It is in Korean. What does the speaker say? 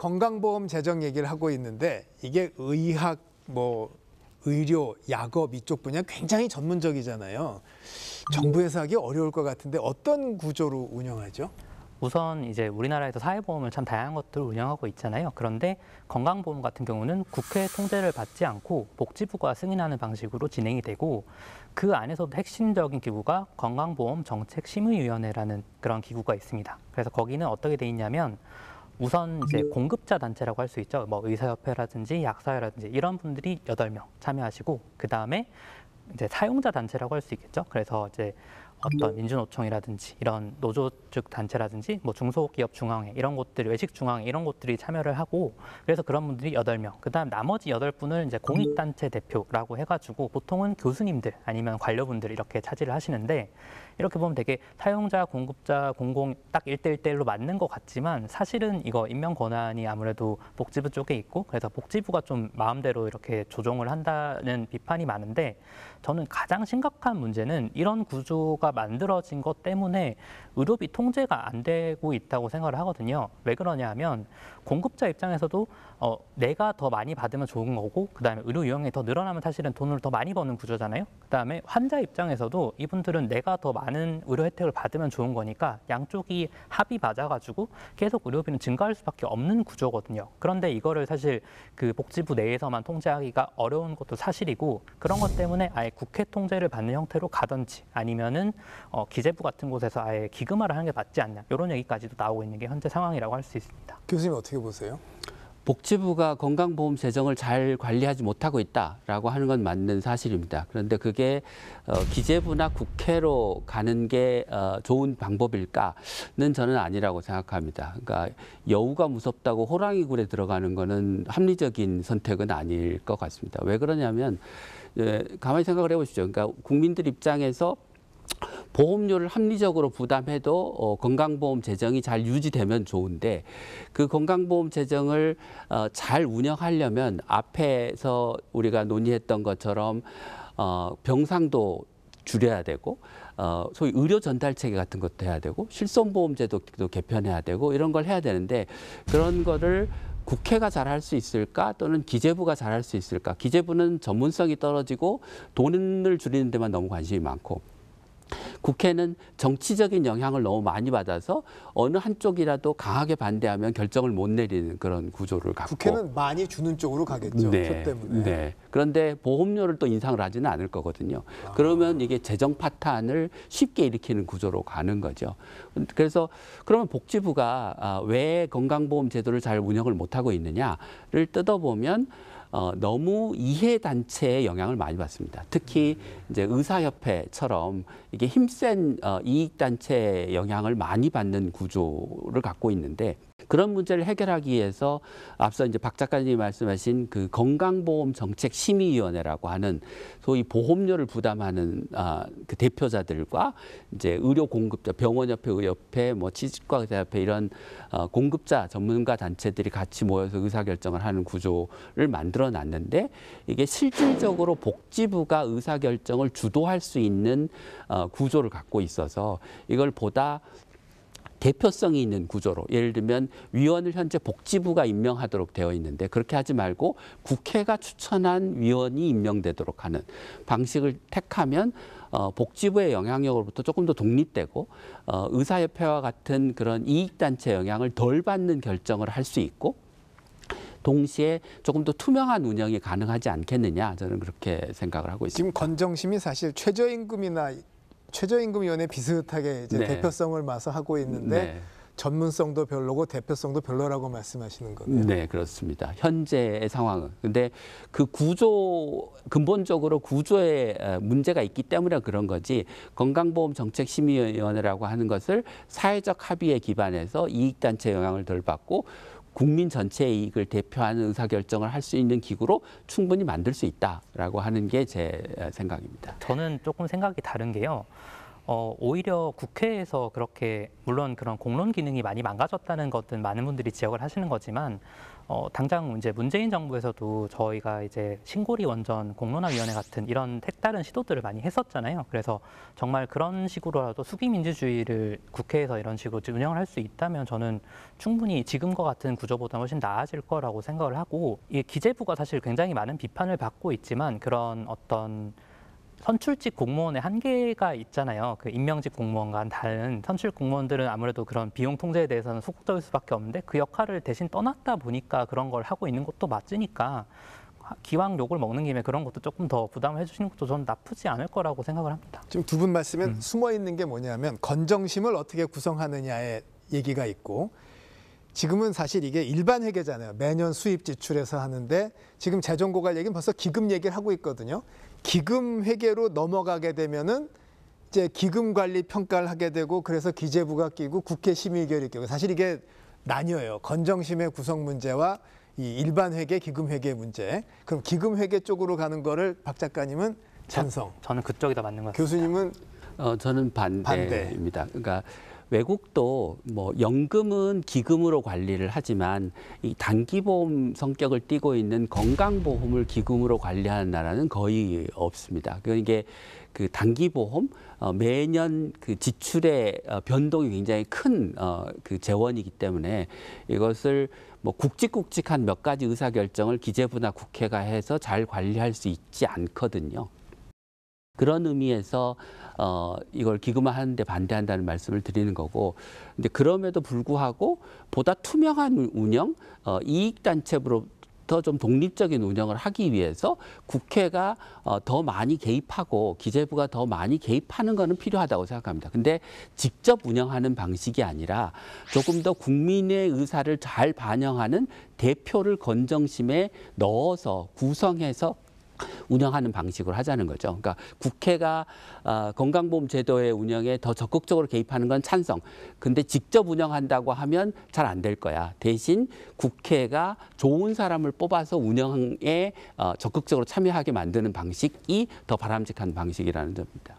건강보험 재정 얘기를 하고 있는데 이게 의학, 의료, 약업 이쪽 분야 굉장히 전문적이잖아요. 정부에서 하기 어려울 것 같은데 어떤 구조로 운영하죠? 우선 이제 우리나라에서 사회보험을 참 다양한 것들을 운영하고 있잖아요. 그런데 건강보험 같은 경우는 국회 통제를 받지 않고 복지부가 승인하는 방식으로 진행이 되고 그 안에서도 핵심적인 기구가 건강보험 정책심의위원회라는 그런 기구가 있습니다. 그래서 거기는 어떻게 돼 있냐면 우선 이제 공급자 단체라고 할 수 있죠. 의사협회라든지 약사회라든지 이런 분들이 8명 참여하시고 그 다음에 이제 사용자 단체라고 할 수 있겠죠. 그래서 이제 어떤 민주노총이라든지 이런 노조 쪽 단체라든지 중소기업 중앙회 이런 곳들, 외식 중앙회 이런 곳들이 참여를 하고 그래서 그런 분들이 8명. 그다음 나머지 8분을 이제 공익단체 대표라고 해가지고 보통은 교수님들 아니면 관료분들 이렇게 차지를 하시는데 이렇게 보면 되게 사용자, 공급자, 공공 딱 1대1대1로 맞는 것 같지만 사실은 이거 임명 권한이 아무래도 복지부 쪽에 있고 그래서 복지부가 좀 마음대로 이렇게 조정을 한다는 비판이 많은데 저는 가장 심각한 문제는 이런 구조가 만들어진 것 때문에 의료비 통제가 안 되고 있다고 생각을 하거든요. 왜 그러냐 하면 공급자 입장에서도 내가 더 많이 받으면 좋은 거고 그다음에 의료 유형이 더 늘어나면 사실은 돈을 더 많이 버는 구조잖아요. 그다음에 환자 입장에서도 이분들은 내가 더 많은 의료 혜택을 받으면 좋은 거니까 양쪽이 합이 맞아가지고 계속 의료비는 증가할 수밖에 없는 구조거든요. 그런데 이거를 사실 그 복지부 내에서만 통제하기가 어려운 것도 사실이고 그런 것 때문에 아예 국회 통제를 받는 형태로 가든지 아니면은 기재부 같은 곳에서 아예 기금화를 하는 게 맞지 않냐 이런 얘기까지도 나오고 있는 게 현재 상황이라고 할 수 있습니다. 교수님 어떻게 보세요? 복지부가 건강보험 재정을 잘 관리하지 못하고 있다라고 하는 건 맞는 사실입니다. 그런데 그게 기재부나 국회로 가는 게 좋은 방법일까는 저는 아니라고 생각합니다. 그러니까 여우가 무섭다고 호랑이 굴에 들어가는 거는 합리적인 선택은 아닐 것 같습니다. 왜 그러냐면 가만히 생각을 해보시죠. 그러니까 국민들 입장에서 보험료를 합리적으로 부담해도 건강보험 재정이 잘 유지되면 좋은데 그 건강보험 재정을 잘 운영하려면 앞에서 우리가 논의했던 것처럼 병상도 줄여야 되고 소위 의료 전달 체계 같은 것도 해야 되고 실손보험제도도 개편해야 되고 이런 걸 해야 되는데 그런 거를 국회가 잘할 수 있을까 또는 기재부가 잘할 수 있을까? 기재부는 전문성이 떨어지고 돈을 줄이는 데만 너무 관심이 많고 국회는 정치적인 영향을 너무 많이 받아서 어느 한쪽이라도 강하게 반대하면 결정을 못 내리는 그런 구조를 갖고 국회는 많이 주는 쪽으로 가겠죠. 표 때문에. 네. 그런데 보험료를 또 인상을 하지는 않을 거거든요. 그러면 이게 재정 파탄을 쉽게 일으키는 구조로 가는 거죠. 그래서 그러면 복지부가 왜 건강보험 제도를 잘 운영을 못하고 있느냐를 뜯어보면 너무 이해단체의 영향을 많이 받습니다. 특히 이제 의사협회처럼 이게 힘센 이익단체의 영향을 많이 받는 구조를 갖고 있는데 그런 문제를 해결하기 위해서 앞서 이제 박 작가님이 말씀하신 그 건강보험정책심의위원회라고 하는 소위 보험료를 부담하는 그 대표자들과 이제 의료 공급자, 병원협회, 의협회, 치과의사협회 이런 공급자 전문가 단체들이 같이 모여서 의사결정을 하는 구조를 만들어 놨는데 이게 실질적으로 복지부가 의사결정을 주도할 수 있는 구조를 갖고 있어서 이걸 보다 대표성이 있는 구조로 예를 들면 위원을 현재 복지부가 임명하도록 되어 있는데 그렇게 하지 말고 국회가 추천한 위원이 임명되도록 하는 방식을 택하면 복지부의 영향력으로부터 조금 더 독립되고 의사협회와 같은 그런 이익단체 영향을 덜 받는 결정을 할 수 있고 동시에 조금 더 투명한 운영이 가능하지 않겠느냐 저는 그렇게 생각을 하고 있습니다. 지금 건정심이 사실 최저임금위원회 비슷하게 이제 대표성을 마서 하고 있는데 전문성도 별로고 대표성도 별로라고 말씀하시는 거네요. 네, 그렇습니다. 현재의 상황은. 근데 그 근본적으로 구조에 문제가 있기 때문에 그런 거지 건강보험정책심의위원회라고 하는 것을 사회적 합의에 기반해서 이익단체 영향을 덜 받고 국민 전체의 이익을 대표하는 의사결정을 할 수 있는 기구로 충분히 만들 수 있다라고 하는 게 제 생각입니다. 저는 조금 생각이 다른 게요. 오히려 국회에서 그렇게 물론 그런 공론 기능이 많이 망가졌다는 것은 많은 분들이 지적을 하시는 거지만 당장 이제 문재인 정부에서도 저희가 이제 신고리 원전 공론화위원회 같은 이런 색다른 시도들을 많이 했었잖아요. 그래서 정말 그런 식으로라도 수기 민주주의를 국회에서 이런 식으로 운영을 할 수 있다면 저는 충분히 지금과 같은 구조보다 훨씬 나아질 거라고 생각을 하고, 이 기재부가 사실 굉장히 많은 비판을 받고 있지만 그런 어떤 선출직 공무원의 한계가 있잖아요. 그 임명직 공무원과는 다른 선출 공무원들은 아무래도 그런 비용 통제에 대해서는 소극적일 수밖에 없는데 그 역할을 대신 떠났다 보니까 그런 걸 하고 있는 것도 맞으니까 기왕 욕을 먹는 김에 그런 것도 조금 더 부담을 해주시는 것도 저는 나쁘지 않을 거라고 생각을 합니다. 지금 두 분 말씀에 숨어 있는 게 뭐냐면 건정심을 어떻게 구성하느냐의 얘기가 있고, 지금은 사실 이게 일반 회계잖아요. 매년 수입 지출해서 하는데 지금 재정고갈 얘기는 벌써 기금 얘기를 하고 있거든요. 기금 회계로 넘어가게 되면은 이제 기금 관리 평가를 하게 되고, 그래서 기재부가 끼고 국회 심의결이 끼고, 사실 이게 나뉘어요. 건정심의 구성 문제와 이 일반 회계, 기금 회계 문제. 그럼 기금 회계 쪽으로 가는 거를 박 작가님은 찬성. 저는 그쪽이 더 맞는 것 같습니다. 교수님은 저는 반대입니다. 그러니까 외국도 뭐 연금은 기금으로 관리를 하지만 이 단기보험 성격을 띠고 있는 건강보험을 기금으로 관리하는 나라는 거의 없습니다. 그러니까 이게 그 단기보험 매년 그 지출의 변동이 굉장히 큰 그 재원이기 때문에 이것을 뭐 굵직굵직한 몇 가지 의사결정을 기재부나 국회가 해서 잘 관리할 수 있지 않거든요. 그런 의미에서 이걸 기금화하는데 반대한다는 말씀을 드리는 거고, 근데 그럼에도 불구하고 보다 투명한 운영, 이익단체로부터 좀 독립적인 운영을 하기 위해서 국회가 더 많이 개입하고 기재부가 더 많이 개입하는 것은 필요하다고 생각합니다. 근데 직접 운영하는 방식이 아니라 조금 더 국민의 의사를 잘 반영하는 대표를 건정심에 넣어서 구성해서 운영하는 방식으로 하자는 거죠. 그러니까 국회가 건강보험 제도의 운영에 더 적극적으로 개입하는 건 찬성. 근데 직접 운영한다고 하면 잘 안 될 거야. 대신 국회가 좋은 사람을 뽑아서 운영에 적극적으로 참여하게 만드는 방식이 더 바람직한 방식이라는 점입니다.